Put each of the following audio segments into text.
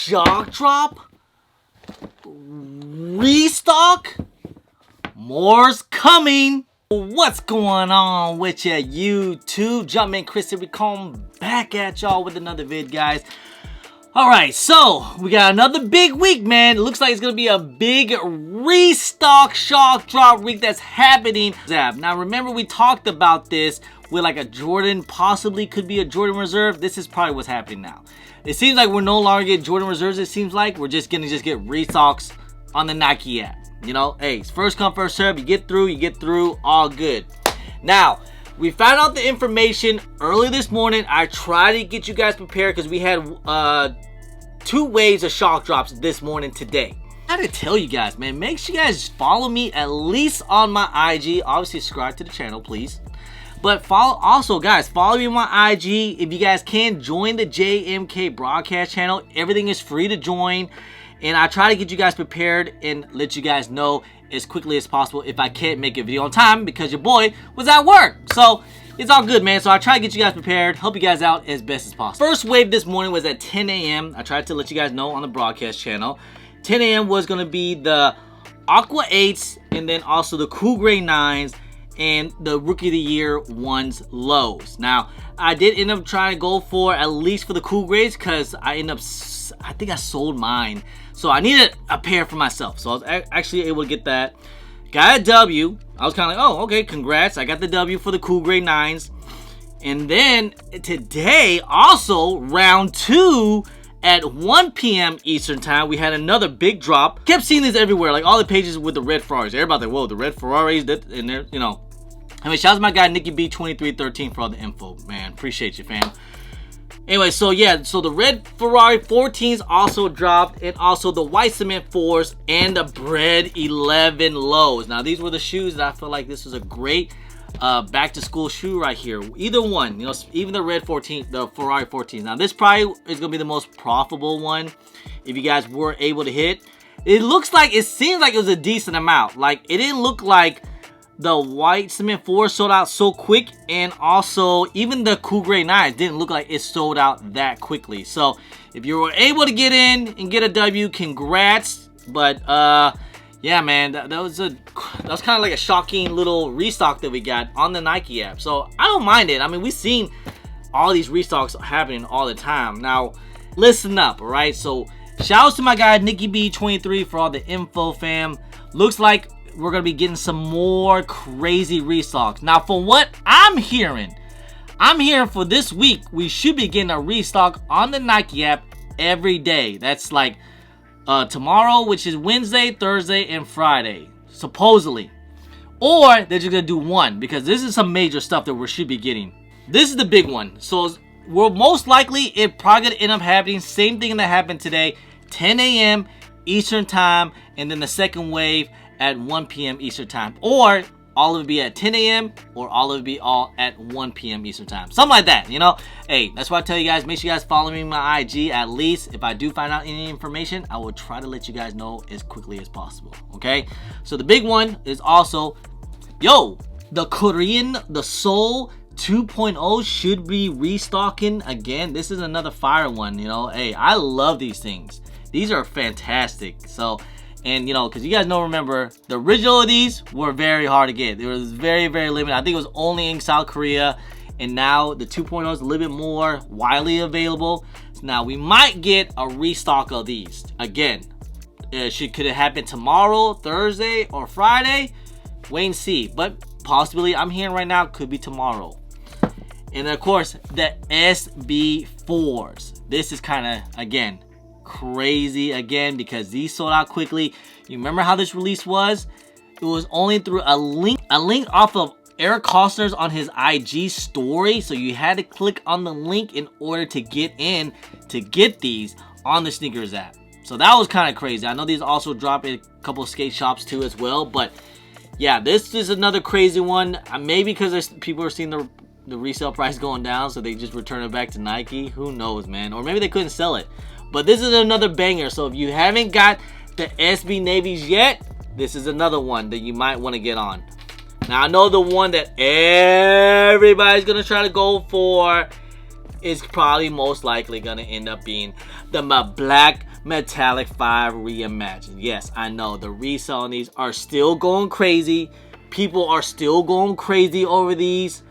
shock drop? Restock? More's coming. What's going on with ya, YouTube? Jumpman Chris here. We come back at y'all with another vid, guys. Alright, so we got another big week, man. It looks like it's gonna be a big restock shock drop week that's happening. Now remember, we talked about this with like a Jordan, possibly could be a Jordan reserve. This is probably what's happening now. It seems like we're no longer getting Jordan reserves. It seems like we're just gonna get restocks on the Nike app. You know, hey, it's first come, first serve. You get through, all good. Now, we found out the information early this morning. I tried to get you guys prepared because we had 2 waves of shock drops this morning today. I gotta tell you guys, man, make sure you guys follow me at least on my IG. Obviously, subscribe to the channel, please. But follow me on my IG. If you guys can, join the JMK broadcast channel. Everything is free to join. And I try to get you guys prepared and let you guys know as quickly as possible if I can't make a video on time because your boy was at work. So it's all good, man. So I try to get you guys prepared, help you guys out as best as possible. First wave this morning was at 10 a.m. I tried to let you guys know on the broadcast channel. 10 a.m. was going to be the Aqua 8s and then also the Cool Gray 9s and the Rookie of the Year 1s lows. Now, I did end up trying to go for at least for the Cool Grays because I think I sold mine. So I needed a pair for myself. So I was actually able to get that. Got a W. I was kind of like, oh, okay, congrats. I got the W for the Cool Gray 9s. And then today, also round 2 at 1 p.m. Eastern time, we had another big drop. Kept seeing this everywhere, like all the pages with the red Ferraris. Everybody like, whoa, the red Ferraris, and they're, you know. I mean, shout out to my guy Nicky B2313 for all the info, man. Appreciate you, fam. Anyway, so yeah, so the red Ferrari 14s also dropped, and also the white cement 4s and the bread 11 lows. Now, these were the shoes that I feel like this was a great back to school shoe right here. Either one, you know, even the red 14, the Ferrari 14s. Now, this probably is gonna be the most profitable one if you guys were able to hit. It seems like it was a decent amount. Like, it didn't look like the white cement 4 sold out so quick, and also even the Cool Gray 9 didn't look like it sold out that quickly. So if you were able to get in and get a W, congrats. But yeah, man, that was kind of like a shocking little restock that we got on the Nike app. So I don't mind it. I mean, we've seen all these restocks happening all the time. Now, listen up, all right? So shout out to my guy Nicky B23 for all the info, fam. Looks like we're gonna be getting some more crazy restocks. Now, for what I'm hearing for this week, we should be getting a restock on the Nike app every day. That's like tomorrow, which is Wednesday, Thursday, and Friday, supposedly. Or they're just gonna do one, because this is some major stuff that we should be getting. This is the big one. So we're most likely, it probably gonna end up happening, same thing that happened today, 10 a.m. Eastern time, and then the second wave at 1 p.m. Eastern time, or all of it be at 10 a.m. or all of it be all at 1 p.m. Eastern time, something like that, you know. Hey, that's why I tell you guys, make sure you guys follow me on my IG. At least if I do find out any information, I will try to let you guys know as quickly as possible. Okay, so the big one is also, yo, the Korean, the Seoul 2.0 should be restocking again. This is another fire one, you know. Hey, I love these things. These are fantastic. So, and you know, because you guys know, remember, the original of these were very hard to get. It was very, very limited. I think it was only in South Korea, and now the 2.0 is a little bit more widely available. So now we might get a restock of these again. Could it happen tomorrow, Thursday, or Friday? Wait and see. But possibly, I'm hearing right now, could be tomorrow. And of course, the SB4s. This is kind of, again, crazy again, because these sold out quickly. You remember how this release was? It was only through a link off of Eric Costner's on his IG story. So you had to click on the link in order to get in to get these on the sneakers app. So that was kind of crazy. I know these also drop in a couple of skate shops too as well. But yeah, this is another crazy one. Maybe because people are seeing the resale price going down, so they just return it back to Nike. Who knows, man? Or maybe they couldn't sell it. But this is another banger. So if you haven't got the SB Navies yet, this is another one that you might want to get on. Now, I know the one that everybody's going to try to go for is probably most likely going to end up being the black Metallic 5 reimagined. Yes, I know the resale on these are still going crazy. People are still going crazy over these.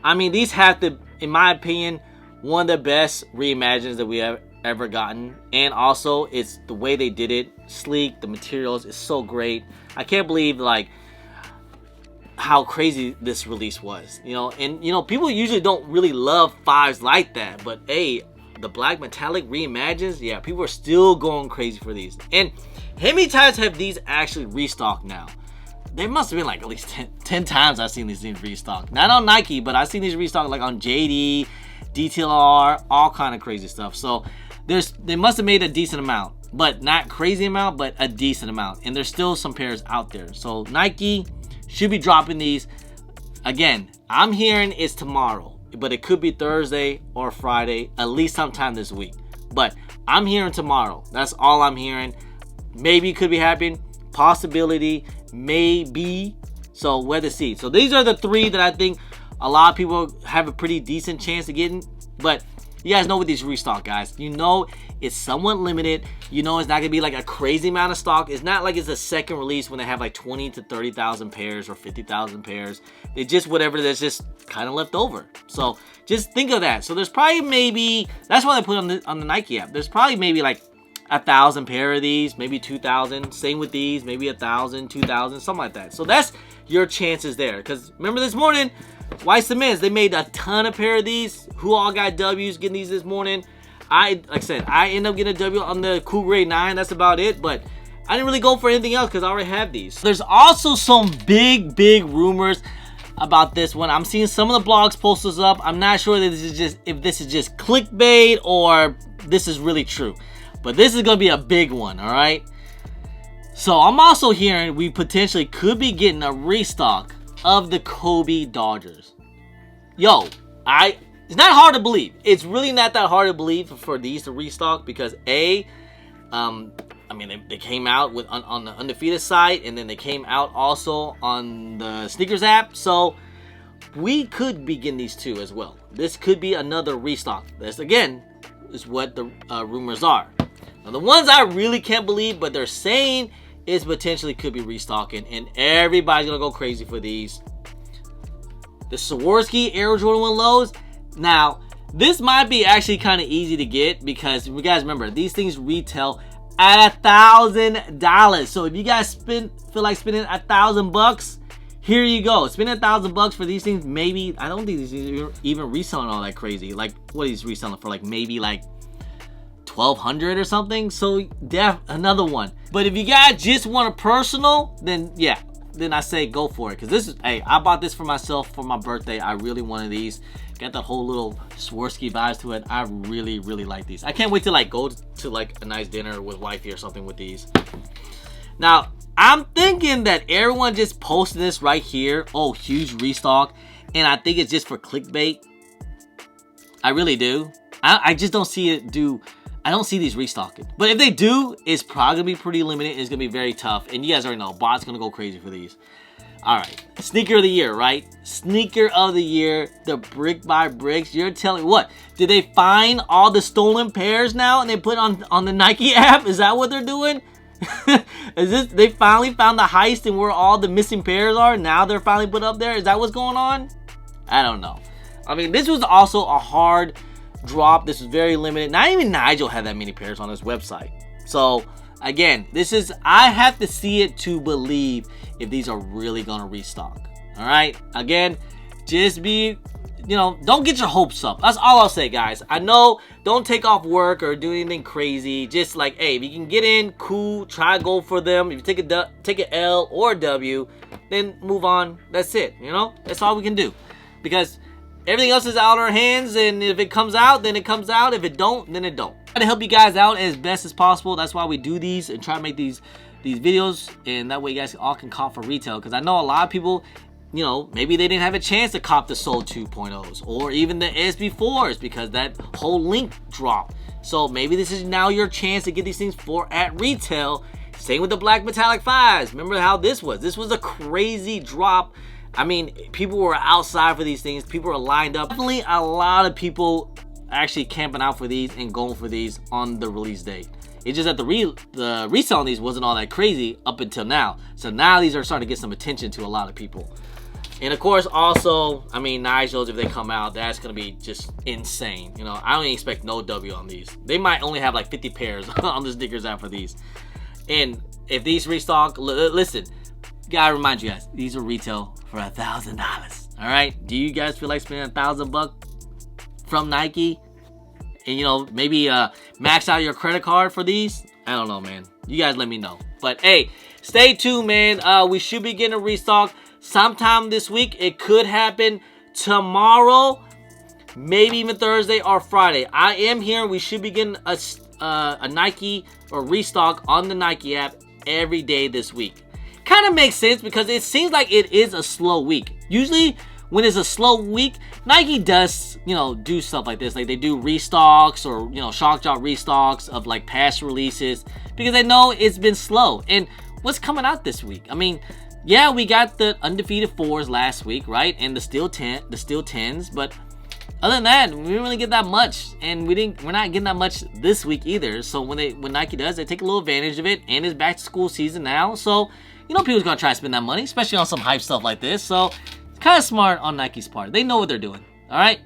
I mean, these have to, in my opinion, one of the best reimagines that we have ever gotten. And also, it's the way they did it, sleek. The materials is so great. I can't believe like how crazy this release was, you know. And you know, people usually don't really love 5s like that, but hey, the black metallic reimagines, yeah, people are still going crazy for these. And how many times have these actually restocked now? There must have been like at least 10 times I've seen these things restocked. Not on Nike, but I've seen these restocked like on JD, DTLR, all kind of crazy stuff. So they must have made a decent amount, but not crazy amount, but a decent amount. And there's still some pairs out there. So Nike should be dropping these. Again, I'm hearing it's tomorrow, but it could be Thursday or Friday, at least sometime this week. But I'm hearing tomorrow. That's all I'm hearing. Maybe it could be happening. Possibility, maybe. So we'll have to see. So these are the 3 that I think a lot of people have a pretty decent chance of getting. But you guys know with these restock, guys, you know it's somewhat limited. You know it's not gonna be like a crazy amount of stock. It's not like it's a second release when they have like 20 to 30,000 pairs or 50,000 pairs. It's just whatever that's just kind of left over. So just think of that. So there's probably maybe, that's why they put on the Nike app. There's probably maybe like 1,000 pair of these, maybe 2,000. Same with these, maybe 1,000, 2,000, something like that. So that's your chances there. Because remember this morning, White Cements, they made a ton of pair of these. Who all got W's getting these this morning? Like I said, I end up getting a W on the Cool Grade 9. That's about it. But I didn't really go for anything else because I already have these. There's also some big rumors about this one. I'm seeing some of the blogs post this up. I'm not sure that if this is just clickbait or this is really true. But this is going to be a big one, all right? So I'm also hearing we potentially could be getting a restock of the Kobe Dodgers. Yo, it's not hard to believe. It's really not that hard to believe for these to restock because I mean, they came out with on the Undefeated site, and then they came out also on the Sneakers app. So we could be getting these too as well. This could be another restock. This again is what the rumors are. Now the ones I really can't believe, but they're saying is potentially could be restocking, and everybody's gonna go crazy for these. The Swarovski Air Jordan 1 lows. Now this might be actually kind of easy to get because you guys remember these things retail at $1,000. So if you guys feel like spending $1,000, here you go. Spend $1,000 for these things. Maybe I don't think these things are even reselling all that crazy. Like what are these reselling for? Like maybe like $1,200 or something. So another one. But if you guys just want a personal, then yeah, then I say go for it. Because this is, hey, I bought this for myself for my birthday. I really wanted these. Got that whole little Swarovski vibes to it. I really like these. I can't wait to like go to like a nice dinner with wifey or something with these. Now I'm thinking that everyone just posted this right here. Oh, huge restock, and I think it's just for clickbait. I really do. I just don't see it do. I don't see these restocking. But if they do, it's probably gonna be pretty limited. It's gonna be very tough, and you guys already know bots gonna go crazy for these. All right, sneaker of the year, right? Sneaker of the year, the brick by bricks. You're telling what? Did they find all the stolen pairs now and they put on the Nike app? Is that what they're doing? Is this they finally found the heist and where all the missing pairs are? Now they're finally put up there. Is that what's going on? I don't know. I mean, this was also a hard drop. This was very limited. Not even Nigel had that many pairs on his website. So again, I have to see it to believe if these are really gonna restock. All right, again, just be, don't get your hopes up. That's all I'll say, guys. I know, don't take off work or do anything crazy. Just like, hey, if you can get in, cool, try to go for them. If you take an L or a W, then move on. That's it, that's all we can do, because everything else is out of our hands, and if it comes out, then it comes out. If it don't, then it don't. Try to help you guys out as best as possible. That's why we do these and try to make these videos, and that way you guys all can cop for retail. Because I know a lot of people, maybe they didn't have a chance to cop the Soul 2.0s or even the SB4s because that whole link dropped. So maybe this is now your chance to get these things at retail. Same with the black metallic 5s. Remember how this was? This was a crazy drop. I mean, people were outside for these things. People were lined up. Definitely a lot of people actually camping out for these and going for these on the release date. It's just that the resale on these wasn't all that crazy up until now. So now these are starting to get some attention to a lot of people. And of course, also, I mean, Nigel's, if they come out, that's going to be just insane. You know, I don't even expect no W on these. They might only have like 50 pairs on the stickers out for these. And if these restock, listen, gotta remind you guys, these are retail for $1,000. All right? Do you guys feel like spending $1,000 from Nike? And, you know, maybe max out your credit card for these? I don't know, man. You guys let me know. But, hey, stay tuned, man. We should be getting a restock sometime this week. It could happen tomorrow, maybe even Thursday or Friday. I am here. We should be getting a Nike or restock on the Nike app every day this week. Kind of makes sense because it seems like it is a slow week. Usually when it's a slow week, Nike does, you know, do stuff like this. Like they do restocks or, you know, shock drop restocks of like past releases because they know it's been slow. And what's coming out this week? I mean, yeah, we got the undefeated 4s last week, right? And the steel 10s, but other than that, we didn't really get that much, and we're not getting that much this week either. So when Nike does, they take a little advantage of it, and it's back to school season now. So you know people's gonna try to spend that money, especially on some hype stuff like this. So it's kind of smart on Nike's part. They know what they're doing. All right.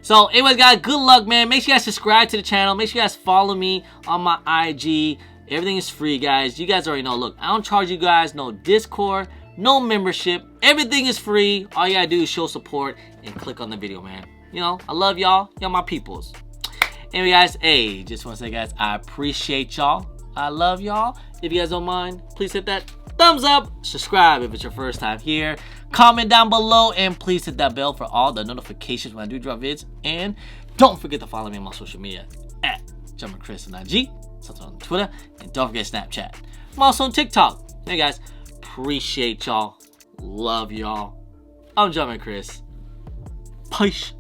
So anyways, guys, good luck, man. Make sure you guys subscribe to the channel. Make sure you guys follow me on my IG. Everything is free, guys. You guys already know. Look, I don't charge you guys no Discord, no membership. Everything is free. All you gotta do is show support and click on the video, man. You know, I love y'all. Y'all my peoples. Anyway, guys, hey, just want to say, guys, I appreciate y'all. I love y'all. If you guys don't mind, please hit that thumbs up. Subscribe if it's your first time here. Comment down below. And please hit that bell for all the notifications when I do drop vids. And don't forget to follow me on my social media at JumpinChris on IG. Something on Twitter. And don't forget Snapchat. I'm also on TikTok. Hey, guys, appreciate y'all. Love y'all. I'm JumpinChris. Peace.